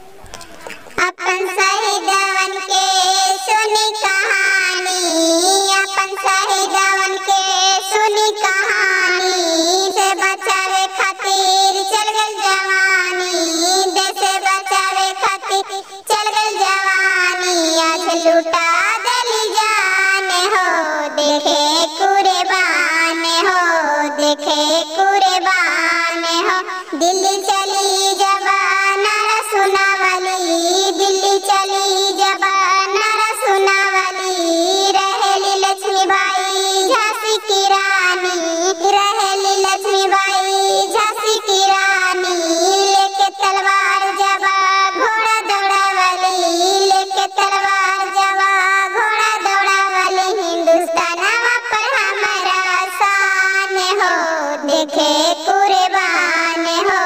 अपन शहीदवन के सुनी कहानी, अपन शहीदवन के सुनी कहानी, से बचावे खातिर चल गल जवानी, देश बचावे खातिर चल गल जवानी, आज लुटा दिली जान हो, देखे कुर्बान हो, देखे कुर्बान हो। दिल्ली चली जबान सुनावली, दिल्ली चली जबान सुनावली, रहेली लक्ष्मीबाई झांसी की रानी, रहेली लक्ष्मीबाई झांसी की रानी, लेके तलवार जबा घोड़ा दौड़ावली, लेके तलवार जबा घोड़ा दौड़ावली, हिंदुस्तानवा पर हमारा शान हो, देखे कुर्बान हो,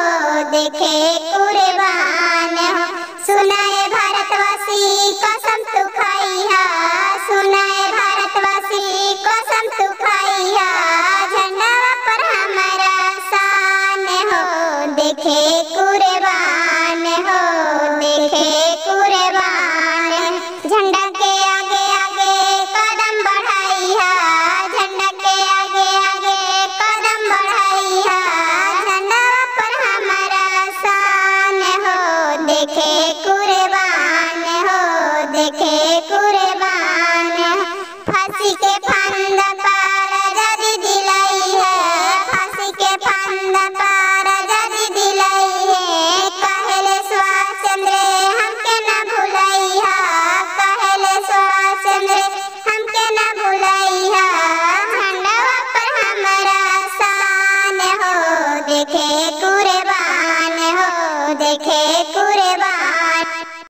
देखे कुर्बान हो। सुनाए भारतवासी कसम तू खाइहा, सुनाए भारतवासी कसम तू खाइहा, झंडा पर हमारा शान हो, देखे कुर्बान हो, देखे कुर्बान। झंडा के आगे आगे कदम बढ़ाइहा, झंडा के आगे आगे कदम बढ़ाइहा, झंडा पर हमारा शान हो, देखे कुर्बान।